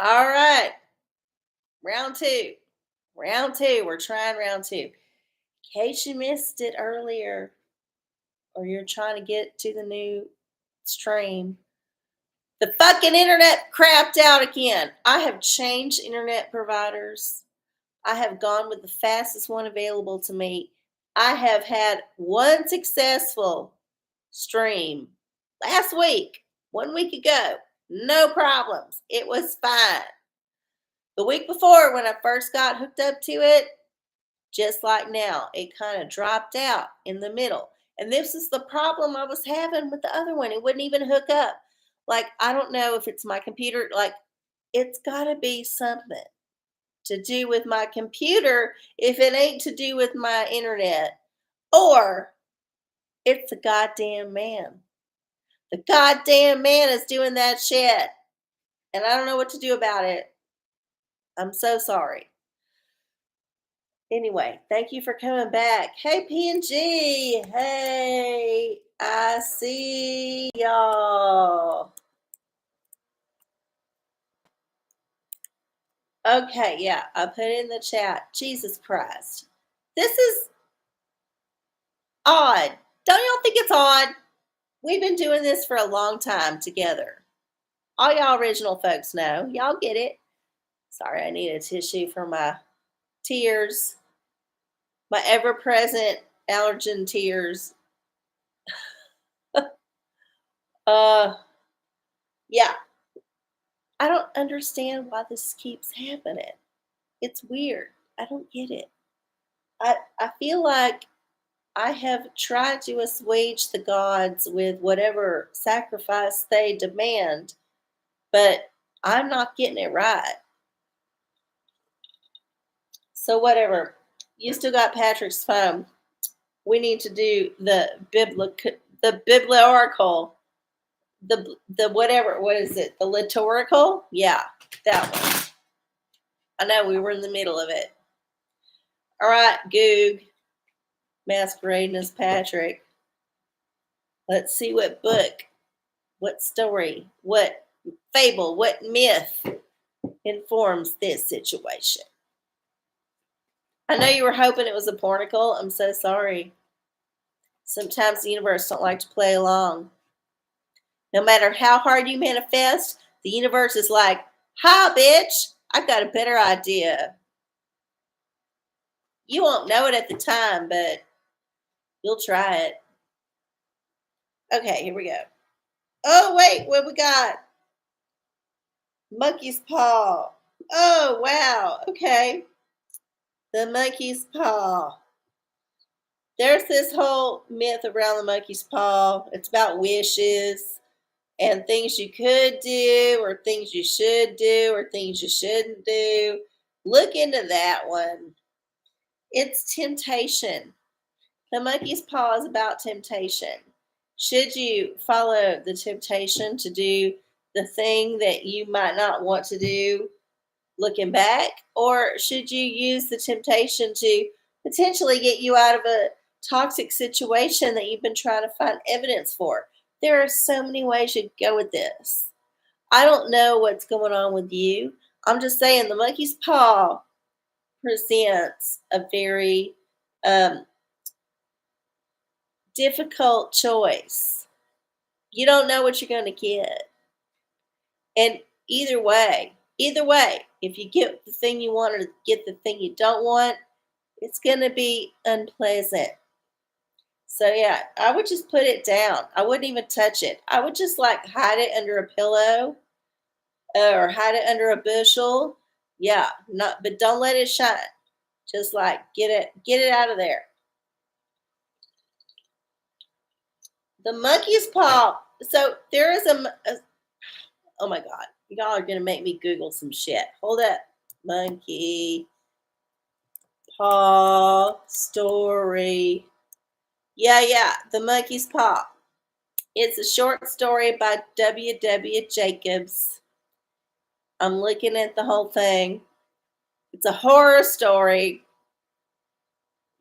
All right. Round two. Round two. We're trying round two. In case you missed it earlier or you're trying to get to the new stream, the fucking internet crapped out again. I have changed internet providers. I have gone with the fastest one available to me. I have had one successful stream last week, 1 week ago. No problems. It was fine. The week before, when I first got hooked up to it, just like now, it kind of dropped out in the middle. And this is the problem I was having with the other one. It wouldn't even hook up. Like, I don't know if it's my computer. Like, it's got to be something to do with my computer if it ain't to do with my internet. Or it's the goddamn man. The goddamn man is doing that shit. And I don't know what to do about it. I'm so sorry. Anyway, thank you for coming back. Hey, PNG. Hey, I see y'all. Okay, yeah, I put it in the chat. Jesus Christ. This is odd. Don't y'all think it's odd? We've been doing this for a long time together. All y'all original folks know. Y'all get it. Sorry, I need a tissue for my tears. My ever-present allergen tears. Yeah. I don't understand why this keeps happening. It's weird. I don't get it. I feel like I have tried to assuage the gods with whatever sacrifice they demand, but I'm not getting it right. So whatever. You still got Patrick's phone. We need to do the oracle. The whatever, what is it? The liturgical? Yeah, that one. I know we were in the middle of it. All right, Goog, masquerading as Patrick. Let's see what book, what story, what fable, what myth informs this situation. I know you were hoping it was a pornicle. I'm so sorry. Sometimes the universe don't like to play along. No matter how hard you manifest, the universe is like, "Hi, bitch, I got a better idea." You won't know it at the time, but you'll try it. Okay, here we go. Oh, wait, what we got? Monkey's paw. Oh, wow. Okay. The monkey's paw. There's this whole myth around the monkey's paw. It's about wishes and things you could do, or things you should do, or things you shouldn't do. Look into that one. It's temptation. The monkey's paw is about temptation. Should you follow the temptation to do the thing that you might not want to do looking back? Or should you use the temptation to potentially get you out of a toxic situation that you've been trying to find evidence for? There are so many ways you could go with this. I don't know what's going on with you. I'm just saying the monkey's paw presents a very difficult choice. You don't know what you're going to get. And either way, if you get the thing you want or get the thing you don't want, it's going to be unpleasant. So yeah, I would just put it down. I wouldn't even touch it. I would just like hide it under a pillow or hide it under a bushel. Yeah, but don't let it shine. Just like get it out of there. The monkey's paw. So there is oh my God, y'all are gonna make me Google some shit. Hold up, monkey paw story. Yeah, the monkey's paw. It's a short story by W.W. Jacobs. I'm looking at the whole thing. It's a horror story.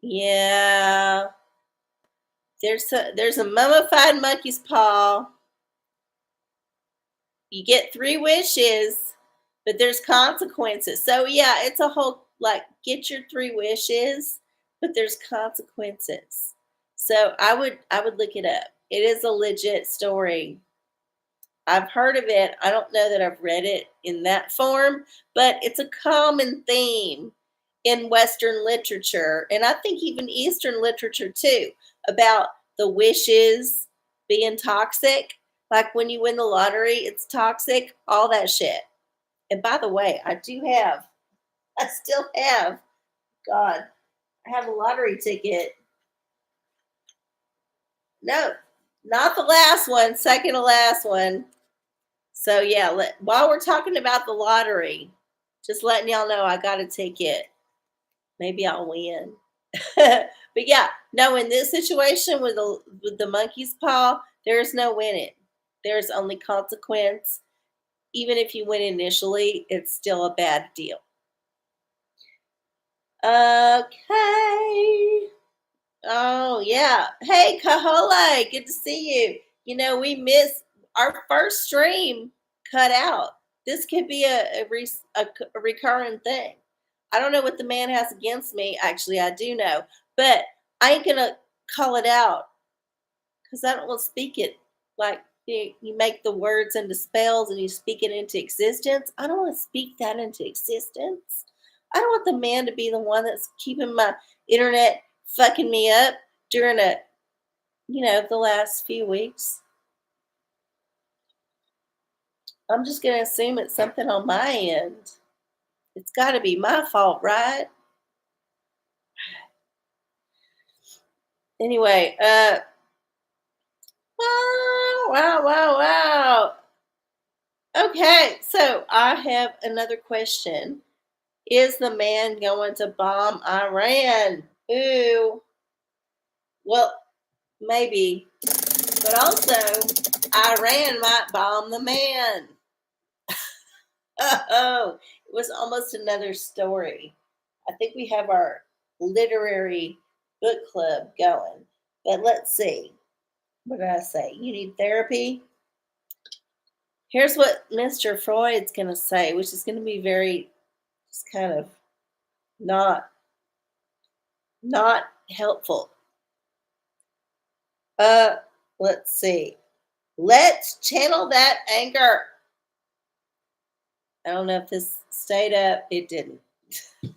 Yeah. There's a mummified monkey's paw. You get 3 wishes, but there's consequences. So yeah, it's a whole like get your three wishes, but there's consequences. So I would look it up. It is a legit story. I've heard of it. I don't know that I've read it in that form, but it's a common theme in Western literature, and I think even Eastern literature too, about the wishes being toxic. Like when you win the lottery, it's toxic, all that shit. And by the way, I still have, God, I have a lottery ticket. No, not the last one, second to last one. So yeah, while we're talking about the lottery, just letting y'all know I got a ticket. Maybe I'll win. But yeah, no, in this situation with the monkey's paw, there's no winning. There's only consequence. Even if you win initially, it's still a bad deal. Okay. Oh yeah. Hey, Kahole, good to see you. We missed our first stream cut out. This could be a recurring thing. I don't know what the man has against me. Actually, I do know, but I ain't gonna call it out because I don't want to speak it like you make the words into spells and you speak it into existence. I don't want to speak that into existence. I don't want the man to be the one that's keeping my internet fucking me up during the last few weeks. I'm just gonna assume it's something on my end. It's got to be my fault, right? Anyway, wow, wow, wow, wow. Okay, so I have another question. Is the man going to bomb Iran? Ooh, well, maybe. But also, Iran might bomb the man. Oh, it was almost another story. I think we have our literary book club going. But let's see. What did I say? You need therapy? Here's what Mr. Freud's going to say, which is going to be very just kind of not not helpful. Uh, let's see. Let's channel that anger. I don't know if this stayed up. It didn't.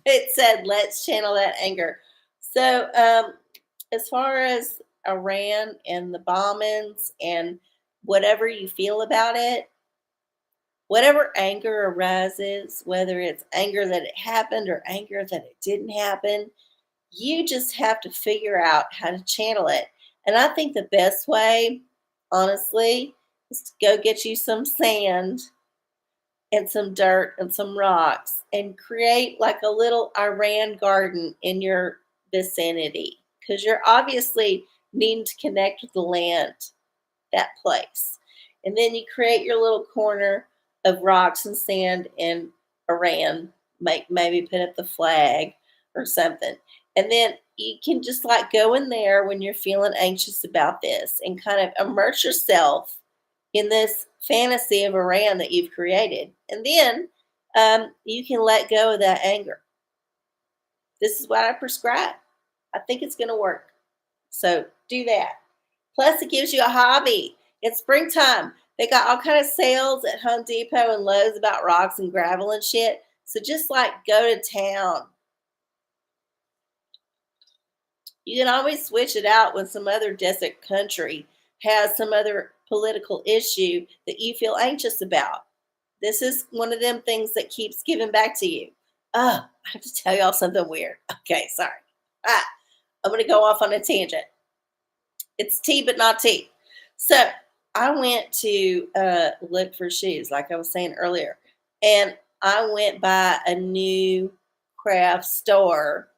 It said, let's channel that anger. So, as far as Iran and the bombings and whatever you feel about it, whatever anger arises, whether it's anger that it happened or anger that it didn't happen, you just have to figure out how to channel it. And I think the best way, honestly, is to go get you some sand and some dirt and some rocks and create like a little Iran garden in your vicinity because you're obviously needing to connect with the land, that place. And then you create your little corner of rocks and sand in Iran, maybe put up the flag or something. And then you can just like go in there when you're feeling anxious about this and kind of immerse yourself in this fantasy of Iran that you've created. And then you can let go of that anger. This is what I prescribe. I think it's going to work. So do that. Plus, it gives you a hobby. It's springtime. They got all kind of sales at Home Depot and Lowe's about rocks and gravel and shit. So just like go to town. You can always switch it out when some other desert country has some other political issue that you feel anxious about. This is one of them things that keeps giving back to you. Oh, I have to tell y'all something weird. Okay, sorry. I'm going to go off on a tangent. It's tea, but not tea. So I went to look for shoes, like I was saying earlier, and I went by a new craft store,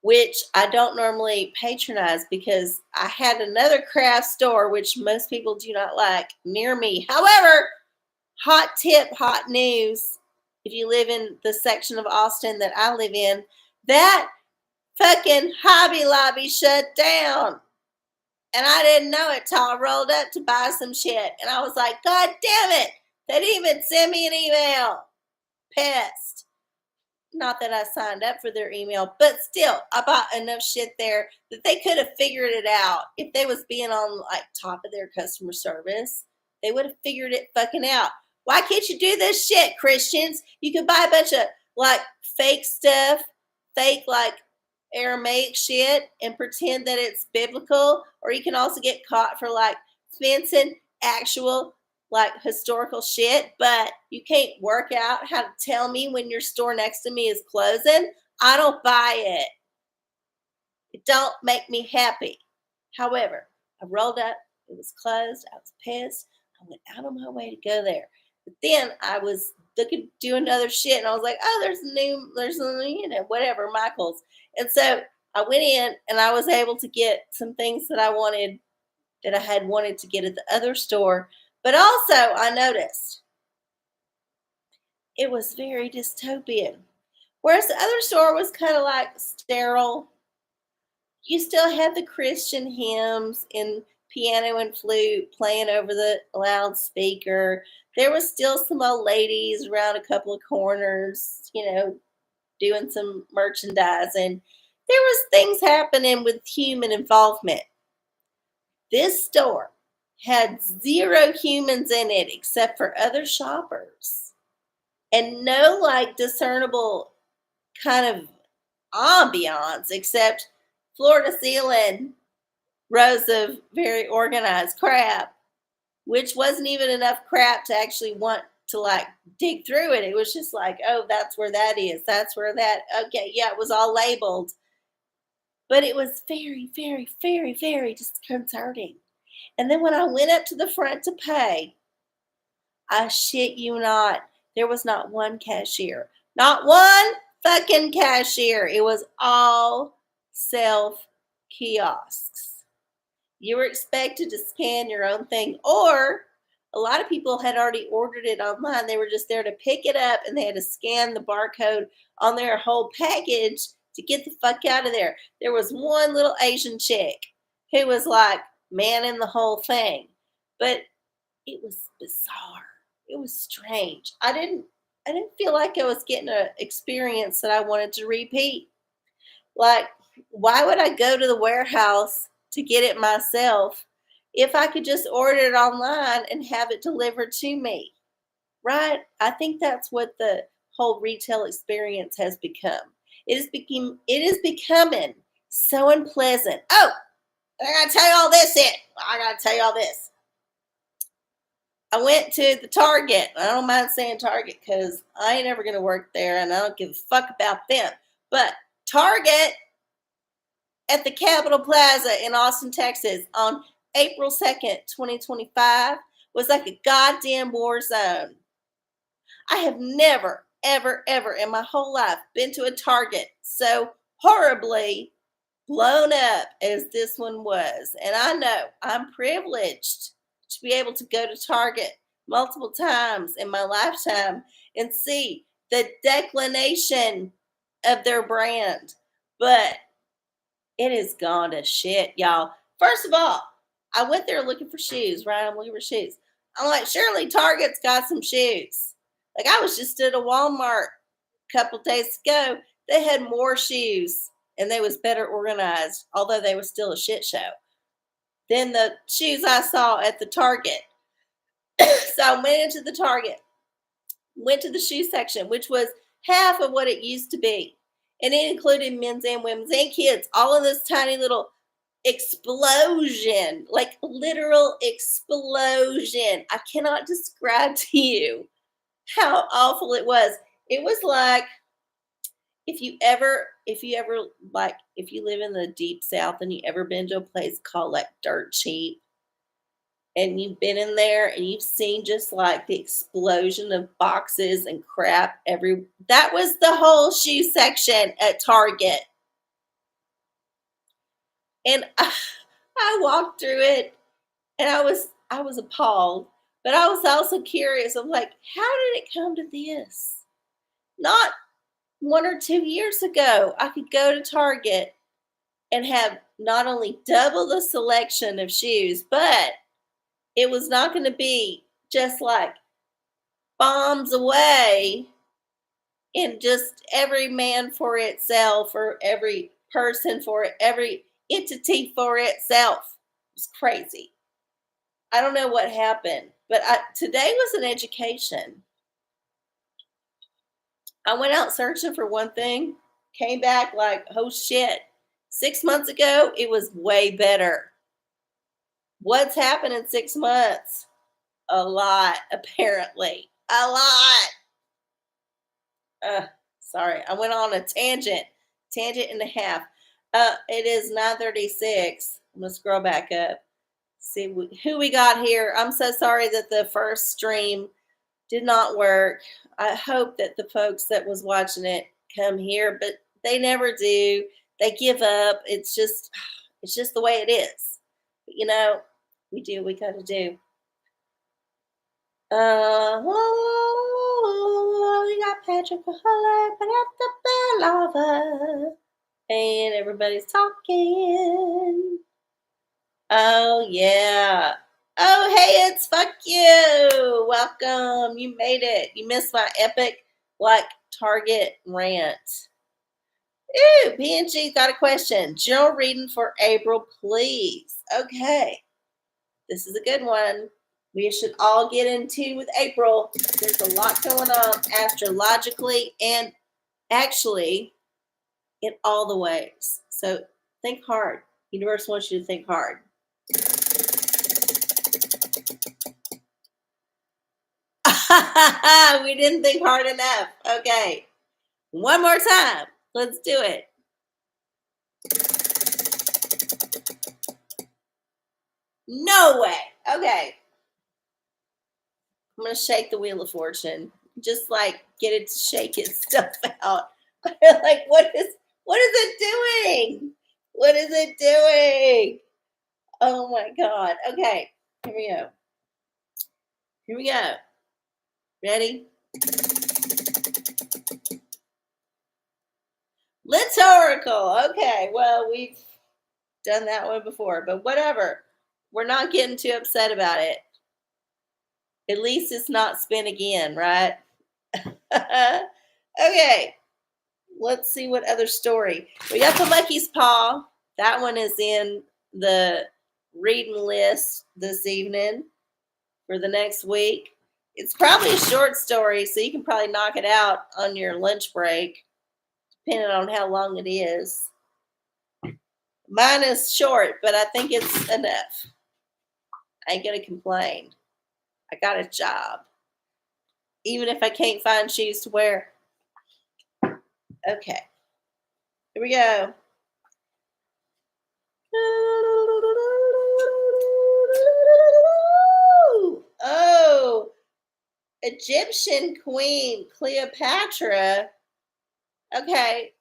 which I don't normally patronize because I had another craft store, which most people do not like, near me. However, hot tip, hot news. If you live in the section of Austin that I live in, that fucking Hobby Lobby shut down. And I didn't know it till I rolled up to buy some shit. And I was like, God damn it. They didn't even send me an email. Pissed. Not that I signed up for their email, but still, I bought enough shit there that they could have figured it out. If they was being on like top of their customer service, they would have figured it fucking out. Why can't you do this shit, Christians? You can buy a bunch of like fake stuff, fake like Aramaic shit and pretend that it's biblical, or you can also get caught for like fencing actual like historical shit, but you can't work out how to tell me when your store next to me is closing. I don't buy it. It don't make me happy. However, I rolled up, it was closed, I was pissed. I went out of my way to go there. But then I was looking doing other shit and I was like, oh, there's a new, whatever, Michael's. And so I went in and I was able to get some things that I wanted that I had wanted to get at the other store. But also I noticed it was very dystopian. Whereas the other store was kind of like sterile. You still had the Christian hymns and piano and flute playing over the loudspeaker. There was still some old ladies around a couple of corners, doing some merchandising. There was things happening with human involvement. This store had zero humans in it except for other shoppers and no like discernible kind of ambiance except floor to ceiling rows of very organized crap, which wasn't even enough crap to actually want to like dig through it. It was just like, oh, that's where that is. That's where that. Okay, yeah, it was all labeled. But it was very, very, very, very disconcerting. And then when I went up to the front to pay, I shit you not, there was not one cashier. Not one fucking cashier. It was all self kiosks. You were expected to scan your own thing, or a lot of people had already ordered it online. They were just there to pick it up and they had to scan the barcode on their whole package to get the fuck out of there. There was one little Asian chick who was like manning the whole thing, but it was bizarre. It was strange. I didn't feel like I was getting an experience that I wanted to repeat. Like, why would I go to the warehouse to get it myself if I could just order it online and have it delivered to me? Right? I think that's what the whole retail experience has become. It is becoming so unpleasant. Oh, I gotta tell you all this. I went to the Target. I don't mind saying Target because I ain't ever gonna work there and I don't give a fuck about them. But Target at the Capitol Plaza in Austin, Texas on April 2nd, 2025 was like a goddamn war zone. I have never, ever, ever in my whole life been to a Target so horribly blown up as this one was. And I know I'm privileged to be able to go to Target multiple times in my lifetime and see the declination of their brand. But it has gone to shit, y'all. First of all, I went there looking for shoes, right? I'm looking for shoes. I'm like, surely Target's got some shoes. Like, I was just at a Walmart a couple days ago. They had more shoes and they was better organized, although they was still a shit show, than the shoes I saw at the Target. So I went into the Target, went to the shoe section, which was half of what it used to be. And it included men's and women's and kids, all in this tiny little explosion, like literal explosion. I cannot describe to you how awful it was. It was like if you live in the deep south and you ever been to a place called like Dirt Cheap and you've been in there and you've seen just like the explosion of boxes and crap that was the whole shoe section at Target. And I walked through it and I was appalled, but I was also curious. I'm like, how did it come to this? Not 1 or 2 years ago, I could go to Target and have not only double the selection of shoes, but it was not going to be just like bombs away and just every man for itself, or every person for it, every entity for itself. It's crazy. I don't know what happened, but today was an education. I went out searching for one thing, came back like, oh shit. 6 months ago, it was way better. What's happened in 6 months? A lot, apparently. A lot. Uh, Sorry, I went on a tangent and a half. It is 9:36. I'm gonna scroll back up. See who we got here. I'm so sorry that the first stream did not work. I hope that the folks that was watching it come here, but they never do. They give up. It's just the way it is. But, we do what we gotta do. We got Patrick Mahalik, but at the lava, and everybody's talking. Oh yeah. Oh hey, it's fuck you. Welcome. You made it. You missed my epic Target rant. Ooh, PNG's got a question. General reading for April, please. Okay. This is a good one. We should all get into with April. There's a lot going on astrologically and actually in all the ways. So think hard. Universe wants you to think hard. We didn't think hard enough. Okay. One more time. Let's do it. No way. Okay. I'm going to shake the Wheel of Fortune. Just like get it to shake its stuff out. Like, what is it doing? What is it doing? Oh my God. Okay. Here we go. Here we go. Ready? Let's Oracle. Okay. Well, we've done that one before, but whatever. We're not getting too upset about it. At least it's not spin again, right? Okay. Let's see what other story. We got the Lucky's Paw. That one is in the reading list this evening for the next week. It's probably a short story, so you can probably knock it out on your lunch break, depending on how long it is. Mine is short, but I think it's enough. I ain't gonna complain. I got a job. Even if I can't find shoes to wear. Okay. Here we go. Oh, Egyptian Queen Cleopatra. Okay,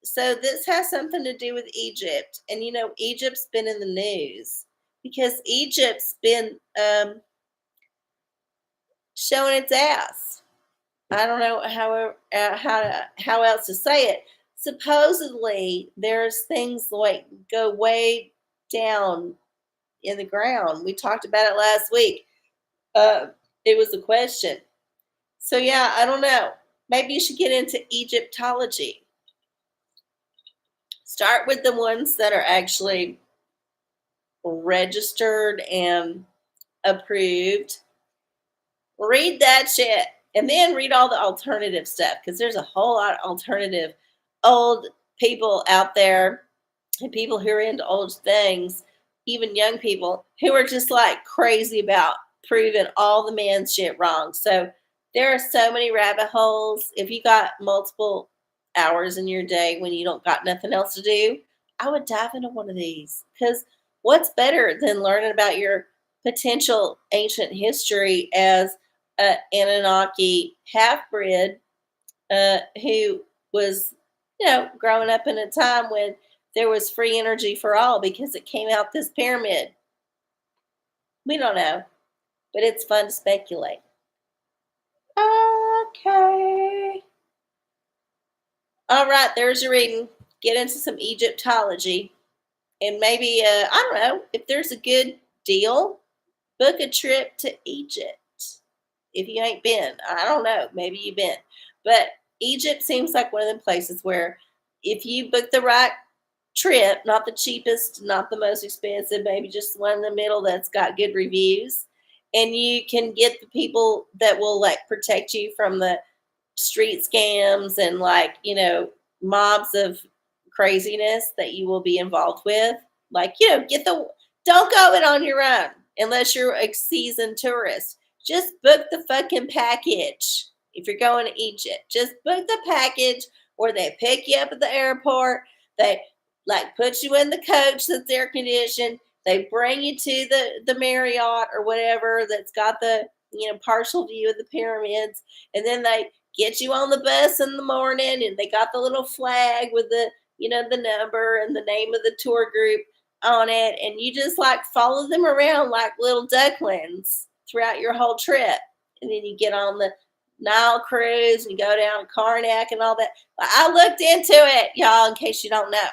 so this has something to do with Egypt. And Egypt's been in the news because Egypt's been showing its ass. I don't know how else to say it. Supposedly, there's things like go way down in the ground. We talked about it last week. It was a question. So yeah, I don't know. Maybe you should get into Egyptology. Start with the ones that are actually registered and approved. Read that shit. And then read all the alternative stuff, because there's a whole lot of alternative old people out there, and people who are into old things, even young people who are just like crazy about proving all the man's shit wrong. So there are so many rabbit holes. If you got multiple hours in your day when you don't got nothing else to do, I would dive into one of these, because what's better than learning about your potential ancient history as an Anunnaki half-bred who was, growing up in a time when there was free energy for all because it came out this pyramid. We don't know, but it's fun to speculate. Okay. All right, there's your reading. Get into some Egyptology. And maybe, I don't know, if there's a good deal, book a trip to Egypt. If you ain't been, I don't know, maybe you've been. But Egypt seems like one of the places where if you book the right trip, not the cheapest, not the most expensive, maybe just one in the middle that's got good reviews, and you can get the people that will like protect you from the street scams and like, mobs of craziness that you will be involved with. Like, don't go it on your own unless you're a seasoned tourist. Just book the fucking package. If you're going to Egypt, just book the package where they pick you up at the airport. They like put you in the coach that's air conditioned. They bring you to the Marriott or whatever that's got the partial view of the pyramids, and then they get you on the bus in the morning, and they got the little flag with the number and the name of the tour group on it, and you just like follow them around like little ducklings throughout your whole trip. And then you get on the Nile cruise and you go down to Karnak and all that. I looked into it, y'all, in case you don't know.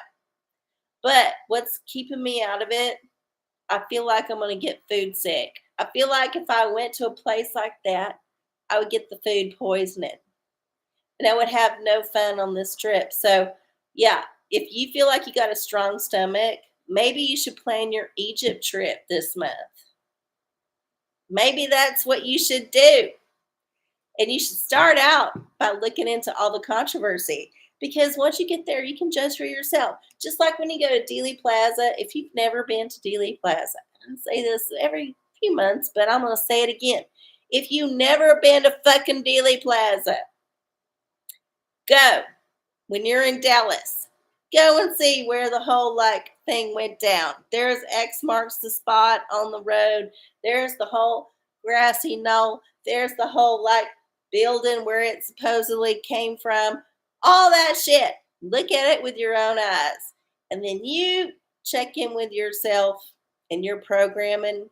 But what's keeping me out of it, I feel like I'm going to get food sick. I feel like if I went to a place like that, I would get the food poisoning and I would have no fun on this trip. So, yeah, if you feel like you got a strong stomach, maybe you should plan your Egypt trip this month. Maybe that's what you should do. And you should start out by looking into all the controversy, because once you get there, you can judge for yourself. Just like when you go to Dealey Plaza, if you've never been to Dealey Plaza, I say this every few months, but I'm going to say it again. If you've never been to fucking Dealey Plaza, go. When you're in Dallas, go and see where the whole like thing went down. There's X marks the spot on the road. There's the whole grassy knoll. There's the whole like building where it supposedly came from. All that shit. Look at it with your own eyes. And then you check in with yourself and your programming,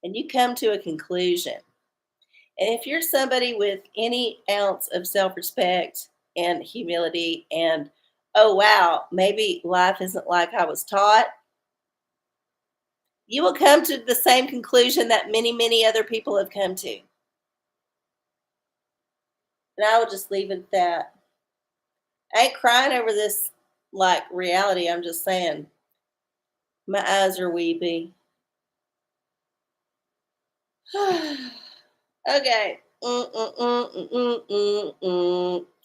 and you come to a conclusion. And if you're somebody with any ounce of self respect and humility, and oh, wow, maybe life isn't like I was taught, you will come to the same conclusion that many, many other people have come to. And I will just leave it at that. I ain't crying over this like reality. I'm just saying, my eyes are weepy. Okay.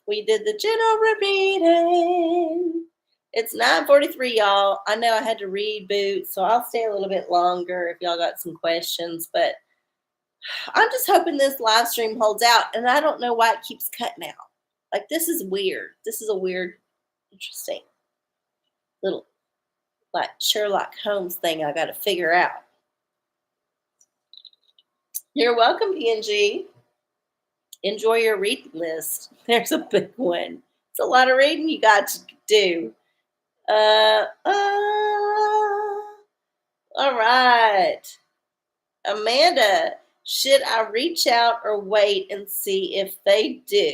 We did the general reading. It's 9:43, y'all. I know I had to reboot, so I'll stay a little bit longer if y'all got some questions. But I'm just hoping this live stream holds out, and I don't know why it keeps cutting out. Like, this is weird. This is a weird, interesting little like Sherlock Holmes thing I got to figure out. You're welcome, PNG. Enjoy your reading list. There's a big one. It's a lot of reading you got to do. All right. Amanda, should I reach out or wait and see if they do?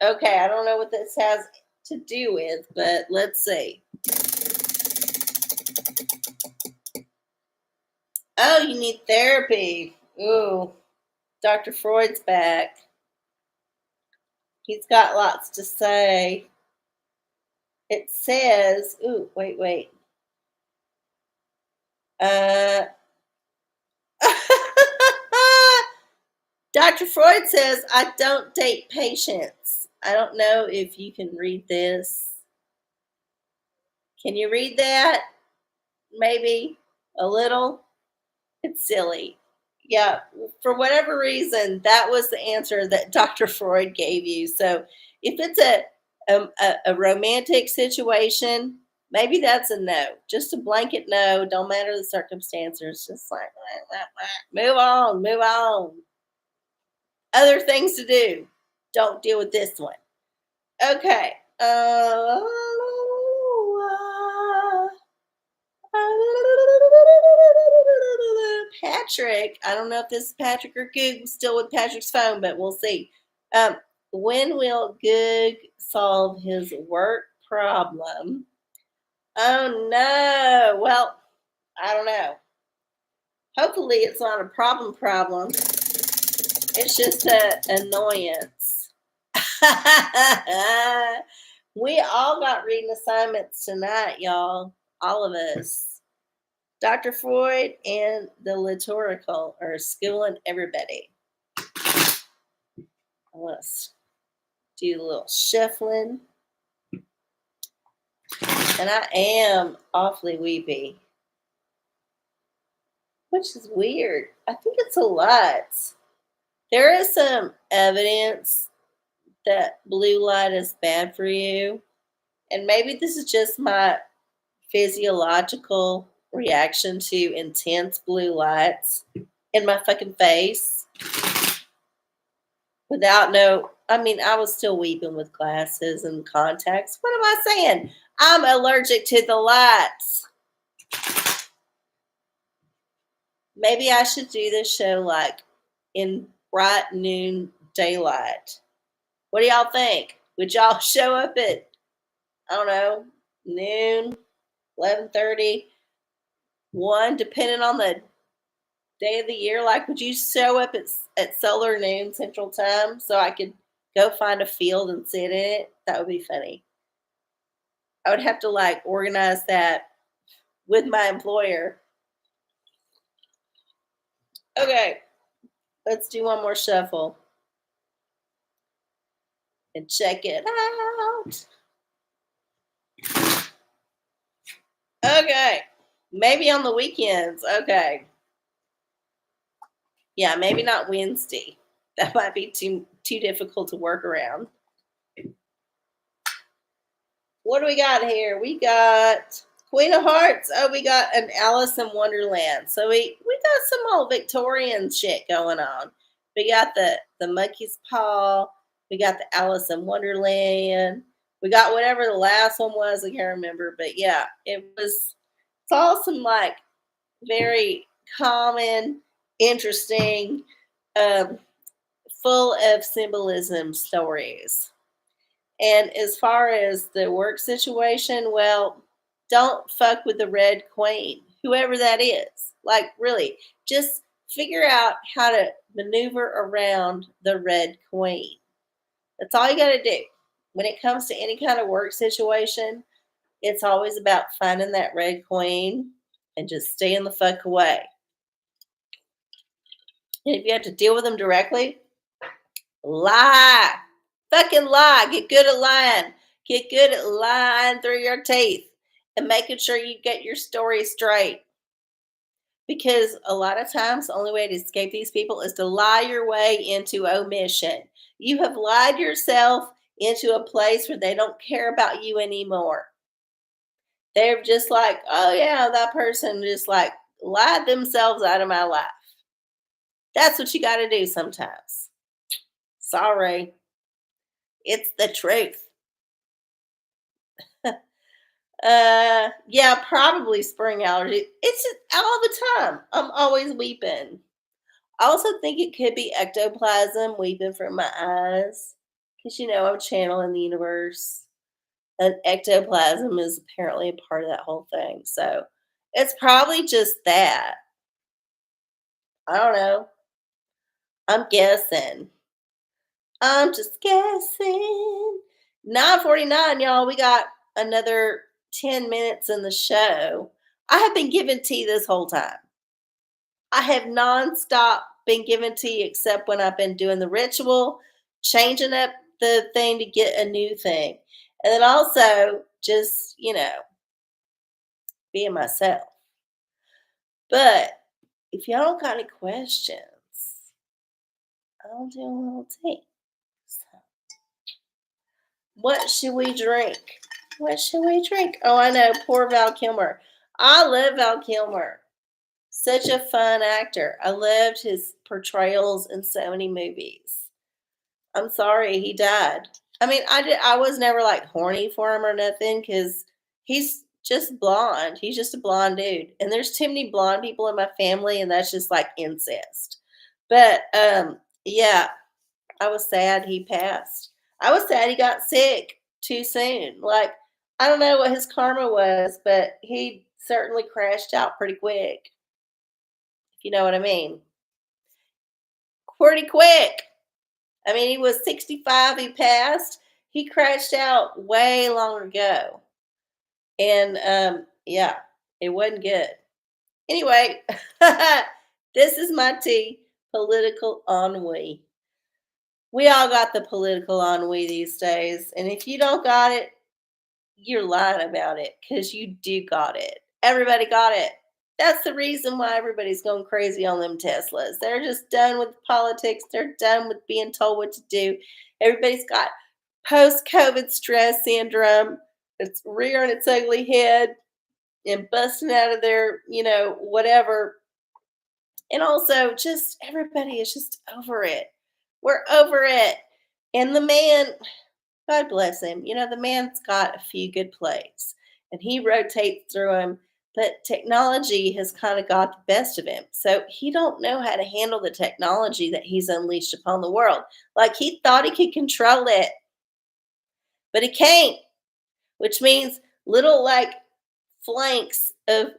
Okay, I don't know what this has to do with, but let's see. Oh, you need therapy. Ooh, Dr. Freud's back. He's got lots to say. It says, ooh, wait. Dr. Freud says, I don't date patients. I don't know if you can read this. Can you read that? Maybe a little? It's silly. Yeah, for whatever reason, that was the answer that Dr. Freud gave you. So if it's a romantic situation, maybe that's a no. Just a blanket no. Don't matter the circumstances. Just like, move on. Other things to do. Don't deal with this one. Okay. Patrick, I don't know if this is Patrick or Goog still with Patrick's phone, but we'll see. When will Goog solve his work problem? Oh no. Well, I don't know. Hopefully it's not a problem. It's just a annoyance. We all got reading assignments tonight, y'all. All of us. Dr. Freud and the liturgical are schooling everybody. Let's do a little shuffling. And I am awfully weepy, which is weird. I think it's a lot. There is some evidence that blue light is bad for you. And maybe this is just my physiological reaction to intense blue lights in my fucking face without no. I mean, I was still weeping with glasses and contacts. What am I saying? I'm allergic to the lights. Maybe I should do this show like in bright noon daylight. What do y'all think? Would y'all show up at, I don't know, noon, 11:30, 1, depending on the day of the year? Like, would you show up at solar noon Central Time so I could go find a field and sit in it? That would be funny. I would have to like organize that with my employer. Okay, let's do one more shuffle and check it out. Okay, maybe on the weekends. Okay, yeah, maybe not Wednesday. That might be too difficult to work around. What do we got here? We got Queen of Hearts. Oh, we got an Alice in Wonderland. So we got some old Victorian shit going on. We got the monkey's paw. We got the Alice in Wonderland. We got whatever the last one was. I can't remember, but yeah, it's all some like very common, interesting, um, full of symbolism stories. And as far as the work situation, well, don't fuck with the Red Queen, whoever that is. Like, really, just figure out how to maneuver around the Red Queen. That's all you got to do. When it comes to any kind of work situation, it's always about finding that Red Queen and just staying the fuck away. And if you have to deal with them directly, lie. Fucking lie. Get good at lying. Get good at lying through your teeth and making sure you get your story straight. Because a lot of times, the only way to escape these people is to lie your way into omission. You have lied yourself into a place where they don't care about you anymore. They're just like, oh, yeah, that person just like lied themselves out of my life. That's what you got to do sometimes. Sorry. It's the truth. Yeah, probably spring allergy. It's just all the time. I'm always weeping. I also think it could be ectoplasm weeping from my eyes. Because, I'm channeling the universe. And ectoplasm is apparently a part of that whole thing. So it's probably just that. I don't know. I'm guessing. I'm just guessing. 9:49, y'all. We got another 10 minutes in the show. I have been giving tea this whole time. I have nonstop been giving tea except when I've been doing the ritual, changing up the thing to get a new thing. And then also just, being myself. But if y'all don't got any questions, I'll do a little tea. So, what should we drink? What should we drink? Oh, I know. Poor Val Kilmer. I love Val Kilmer. Such a fun actor. I loved his portrayals in so many movies. I'm sorry he died. I mean, I was never like horny for him or nothing because he's just blonde. He's just a blonde dude. And there's too many blonde people in my family, and that's just like incest. But yeah, I was sad he passed. I was sad he got sick too soon. Like, I don't know what his karma was, but he certainly crashed out pretty quick. If you know what I mean. pretty quick. I mean, he was 65, he passed. He crashed out way long ago. And yeah, it wasn't good. Anyway, this is my tea, political ennui. We all got the political ennui these days. And if you don't got it, you're lying about it because you do got it. Everybody got it. That's the reason why everybody's going crazy on them Teslas. They're just done with politics. They're done with being told what to do. Everybody's got post COVID stress syndrome. It's rearing its ugly head and busting out of their, whatever. And also, just everybody is just over it. We're over it. And the man, God bless him. The man's got a few good plays and he rotates through them, but technology has kind of got the best of him. So he don't know how to handle the technology that he's unleashed upon the world. Like he thought he could control it, but he can't, which means little like flanks of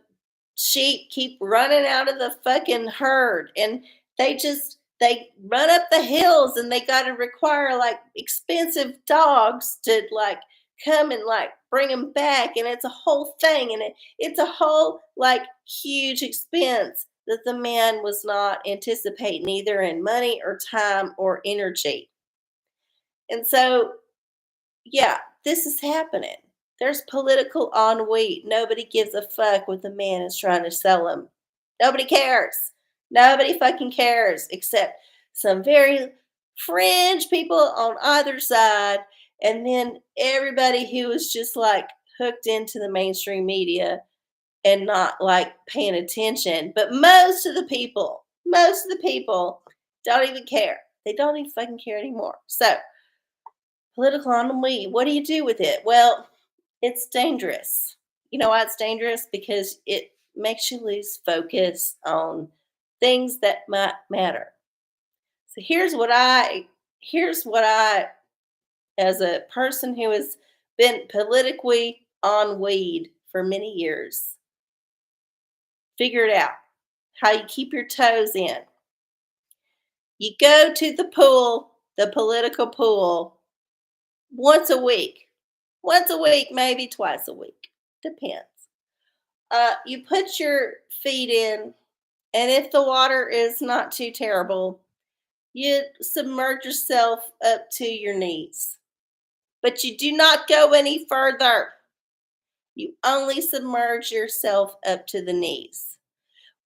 sheep keep running out of the fucking herd and they run up the hills and they got to require like expensive dogs to like come and like bring them back, and it's a whole thing, and it's a whole like huge expense that the man was not anticipating either in money or time or energy. And so yeah, this is happening. There's political ennui. Nobody gives a fuck what the man is trying to sell them. Nobody cares. Nobody fucking cares except some very fringe people on either side. And then everybody who is just like hooked into the mainstream media and not like paying attention. But most of the people don't even care. They don't even fucking care anymore. So, political ennui, what do you do with it? Well, it's dangerous. You know why it's dangerous? Because it makes you lose focus on things that might matter. So here's what I as a person who has been politically ennuied for many years, figured out how you keep your toes in. You go to the pool, the political pool, once a week. Once a week, maybe twice a week. Depends. You put your feet in, and if the water is not too terrible, you submerge yourself up to your knees. But you do not go any further. You only submerge yourself up to the knees.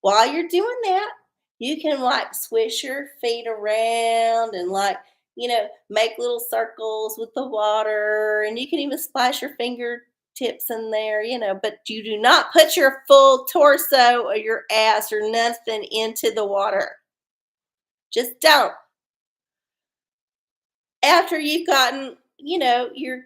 While you're doing that, you can like swish your feet around and like, make little circles with the water. And you can even splash your fingertips in there, but you do not put your full torso or your ass or nothing into the water. Just don't. After you've gotten, your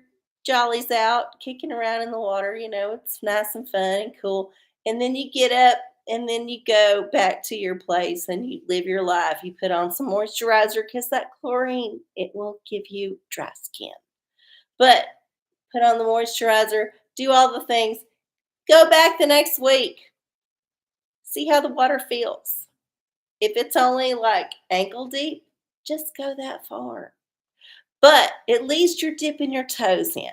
jollies out, kicking around in the water, it's nice and fun and cool. And then you get up and then you go back to your place and you live your life. You put on some moisturizer because that chlorine, it will give you dry skin. But put on the moisturizer, do all the things, go back the next week, see how the water feels. If it's only like ankle deep, just go that far. But at least you're dipping your toes in.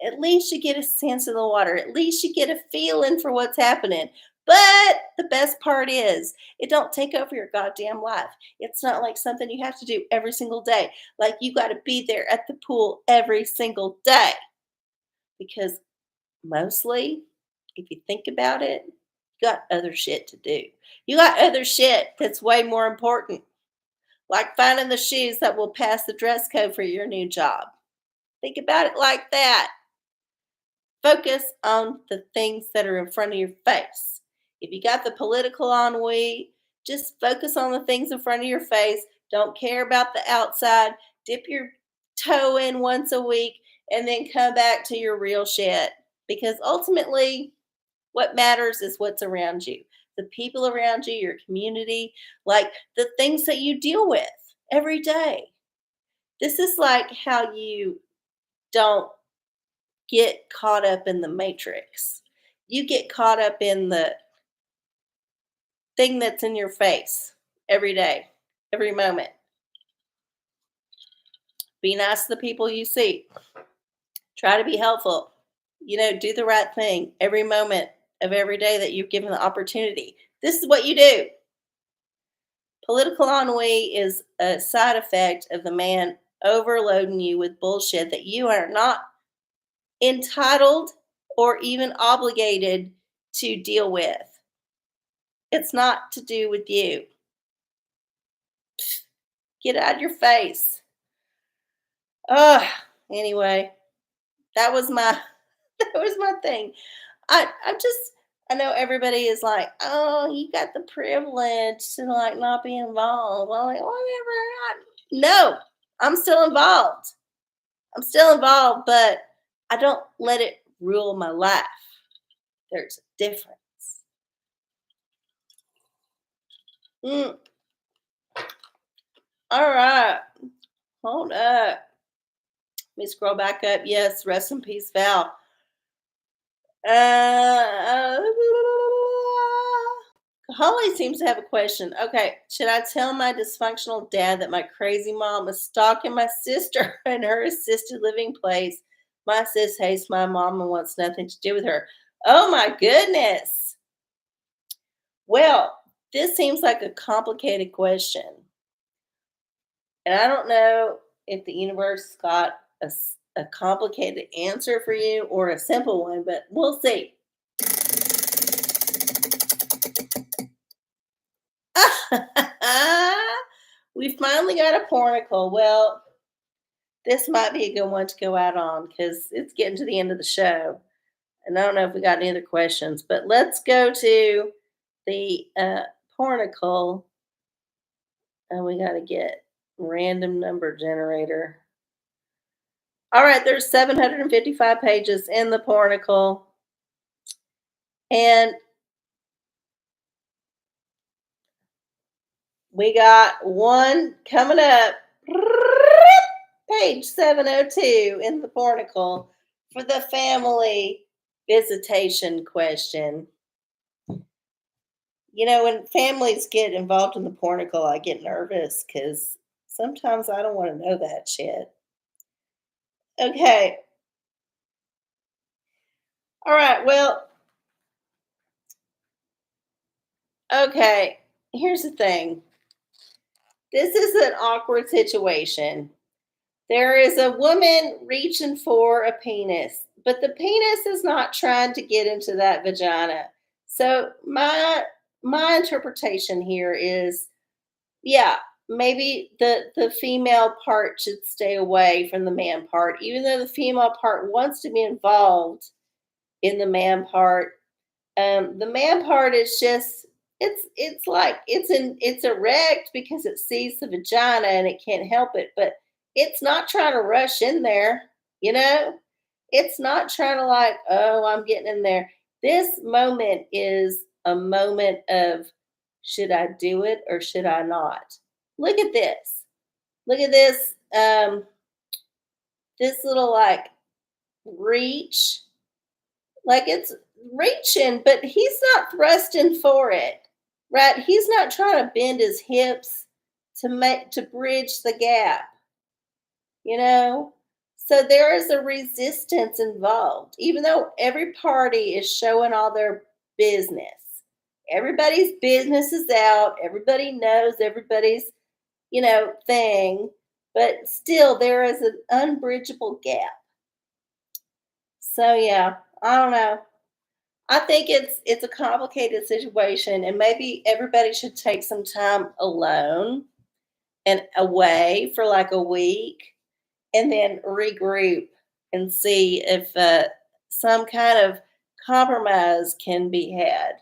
At least you get a sense of the water. At least you get a feeling for what's happening. But the best part is, it don't take over your goddamn life. It's not like something you have to do every single day. Like you got to be there at the pool every single day. Because mostly, if you think about it, you got other shit to do. You got other shit that's way more important. Like finding the shoes that will pass the dress code for your new job. Think about it like that. Focus on the things that are in front of your face. If you got the political ennui, just focus on the things in front of your face. Don't care about the outside. Dip your toe in once a week and then come back to your real shit. Because ultimately, what matters is what's around you. The people around you, your community, like the things that you deal with every day. This is like how you don't get caught up in the matrix. You get caught up in the thing that's in your face every day, every moment. Be nice to the people you see. Try to be helpful. Do the right thing every moment of every day that you're given the opportunity. This is what you do. Political ennui is a side effect of the man overloading you with bullshit that you are not entitled or even obligated to deal with. It's not to do with you. Get out of your face. Ugh. Anyway, that was my that was my thing. I know everybody is like, oh, you got the privilege to like not be involved. Well, like, whatever. No, I'm still involved. I'm still involved, but I don't let it rule my life. There's a difference. Mm, all right. Hold up. Let me scroll back up. Yes, rest in peace, Val. Uh, Holly seems to have a question. Okay, should I tell my dysfunctional dad that my crazy mom is stalking my sister in her assisted living place? My sis hates my mom and wants nothing to do with her. Oh my goodness. Well, this seems like a complicated question. And I don't know if the universe got a complicated answer for you or a simple one, but we'll see. We finally got a pornicle. Well, this might be a good one to go out on because it's getting to the end of the show. And I don't know if we got any other questions, but let's go to the pornicle. And we got to get random number generator. All right, there's 755 pages in the pornicle. And we got one coming up. Page 702 in the pornicle for the family visitation question. When families get involved in the pornicle, I get nervous because sometimes I don't want to know that shit. Okay. All right. Well, okay. Here's the thing. This is an awkward situation. There is a woman reaching for a penis, but the penis is not trying to get into that vagina. So my interpretation here is, yeah, maybe the female part should stay away from the man part, even though the female part wants to be involved in the man part. The man part is just it's like it's erect because it sees the vagina and it can't help it, but it's not trying to rush in there, you know? It's not trying to like, oh, I'm getting in there. This moment is a moment of should I do it or should I not? Look at this. Look at this this little like reach, like it's reaching, but he's not thrusting for it, right? He's not trying to bend his hips to bridge the gap, you know? So there is a resistance involved, even though every party is showing all their business. Everybody's business is out. Everybody knows everybody's, thing, but still there is an unbridgeable gap. So yeah, I don't know. I think it's a complicated situation, and maybe everybody should take some time alone and away for like a week, and then regroup and see if some kind of compromise can be had.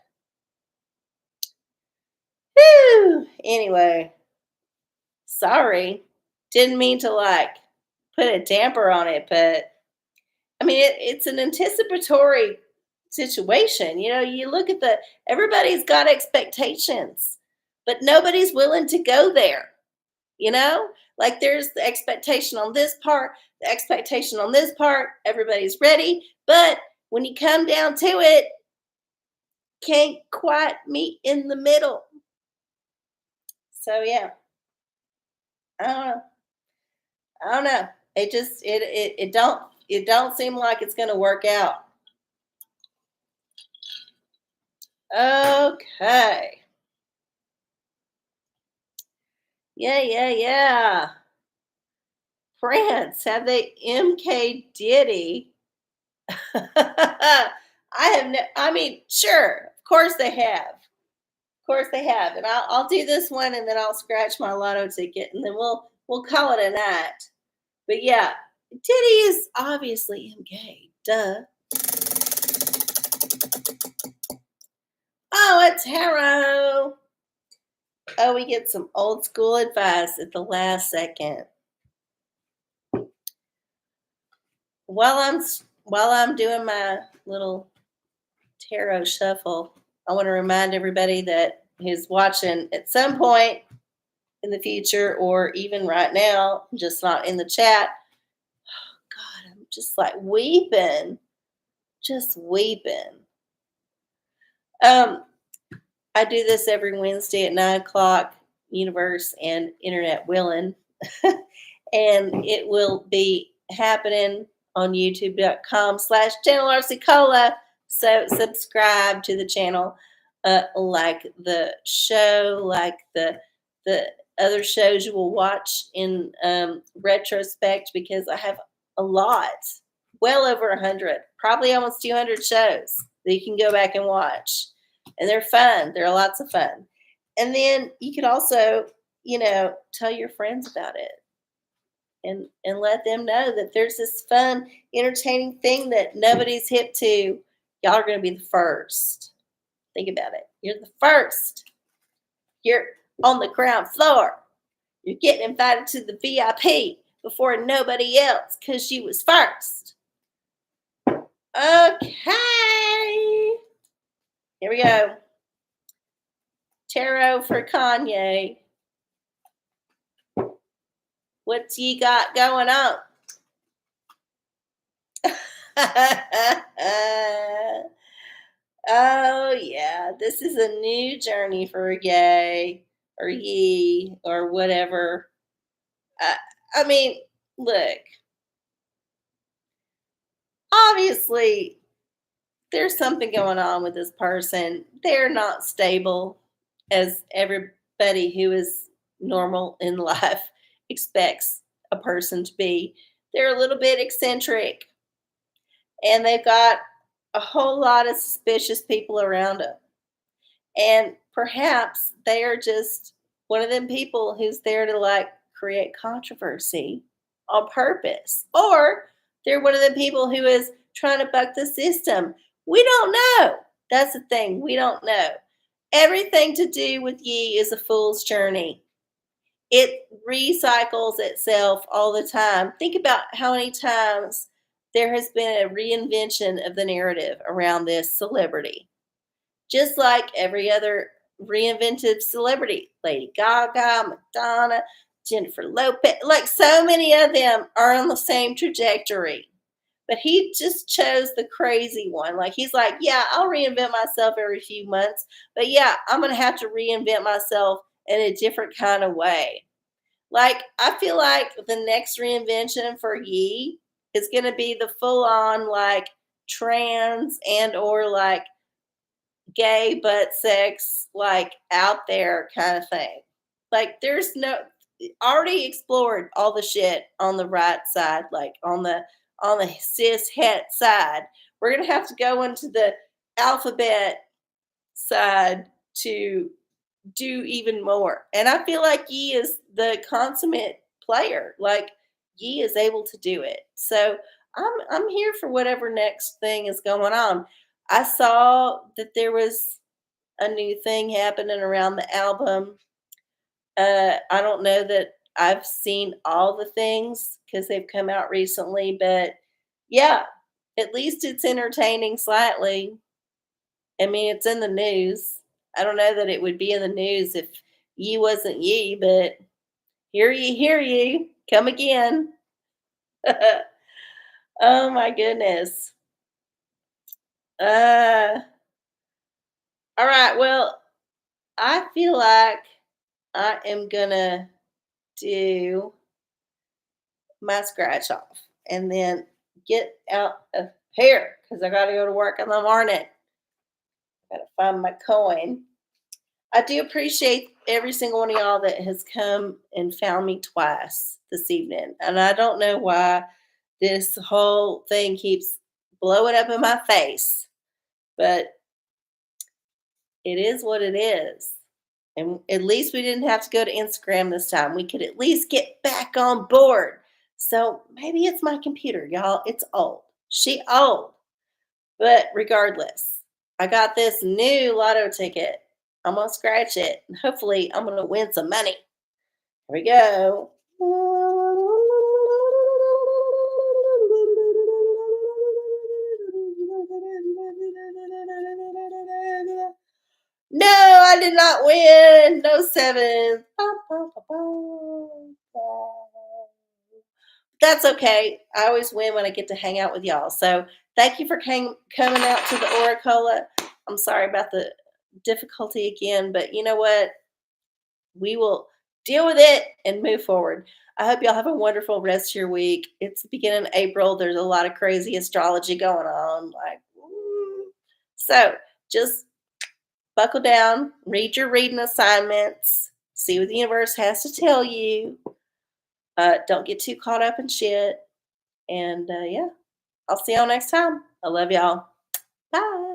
Whew. Anyway, sorry, didn't mean to like put a damper on it, but I mean, it's an anticipatory situation. You look at everybody's got expectations, but nobody's willing to go there. Like there's the expectation on this part, the expectation on this part, everybody's ready. But when you come down to it, can't quite meet in the middle. So, yeah, I don't know. I don't know. It don't seem like it's gonna work out. Okay. Yeah, yeah, yeah. France, have they MK Diddy? I have no, I mean, sure, of course they have. Of course they have. And I'll do this one and then I'll scratch my lotto ticket and then we'll call it a night. But yeah, Diddy is obviously MK. Duh. Oh, a tarot. Oh, we get some old school advice at the last second. While I'm doing my little tarot shuffle, I want to remind everybody that who's watching at some point in the future or even right now, just not in the chat. God, I'm just like weeping, just weeping. Um, I do this every Wednesday at 9 o'clock, universe and internet willing. And it will be happening on youtube.com/channel RCCola. So subscribe to the channel, like the show, like the other shows you will watch in retrospect, because I have a lot, well over 100, probably almost 200 shows that you can go back and watch, and they're fun. They're lots of fun, and then you could also, tell your friends about it and let them know that there's this fun, entertaining thing that nobody's hip to. Y'all are going to be the first. Think about it. You're the first. You're on the ground floor. You're getting invited to the VIP before nobody else because you was first. Okay. Here we go. Tarot for Kanye. What's ye got going on? Oh yeah, this is a new journey for Yay or Ye or whatever. I, I mean, look, obviously there's something going on with this person. They're not stable as everybody who is normal in life expects a person to be. They're a little bit eccentric and they've got a whole lot of suspicious people around them. And perhaps they are just one of them people who's there to like create controversy on purpose. Or they're one of the people who is trying to buck the system. We don't know. That's the thing. We don't know. Everything to do with Ye is a fool's journey. It recycles itself all the time. Think about how many times there has been a reinvention of the narrative around this celebrity, just like every other reinvented celebrity. Lady Gaga, Madonna, Jennifer Lopez, like so many of them are on the same trajectory. But he just chose the crazy one. Like he's like, yeah, I'll reinvent myself every few months, but yeah, I'm gonna have to reinvent myself in a different kind of way. Like I feel like the next reinvention for Yee is gonna be the full on like trans and or like gay but sex like out there kind of thing. Like there's no, already explored all the shit on the right side, like on the cis het side. We're gonna have to go into the alphabet side to do even more. And I feel like Yi is the consummate player. Like Yi is able to do it. So I'm here for whatever next thing is going on. I saw that there was a new thing happening around the album. I don't know that I've seen all the things because they've come out recently, but yeah, at least it's entertaining slightly. I mean, it's in the news. I don't know that it would be in the news if ye wasn't ye, but hear ye, come again. Oh my goodness. Uh, all right. Well, I feel like I am gonna do my scratch off and then get out of here because I got to go to work in the morning. Got to find my coin. I do appreciate every single one of y'all that has come and found me twice this evening. And I don't know why this whole thing keeps blowing up in my face, but it is what it is. And at least we didn't have to go to Instagram this time. We could at least get back on board. So maybe it's my computer, y'all. It's old. She old. But regardless, I got this new lotto ticket. I'm gonna scratch it. And hopefully I'm gonna win some money. Here we go. No, I did not win. No sevens. That's okay. I always win when I get to hang out with y'all. So thank you for coming out to the OraCola. I'm sorry about the difficulty again, but you know what? We will deal with it and move forward. I hope y'all have a wonderful rest of your week. It's the beginning of April. There's a lot of crazy astrology going on. Like, so just buckle down, read your reading assignments, see what the universe has to tell you. Don't get too caught up in shit. And yeah, I'll see y'all next time. I love y'all. Bye.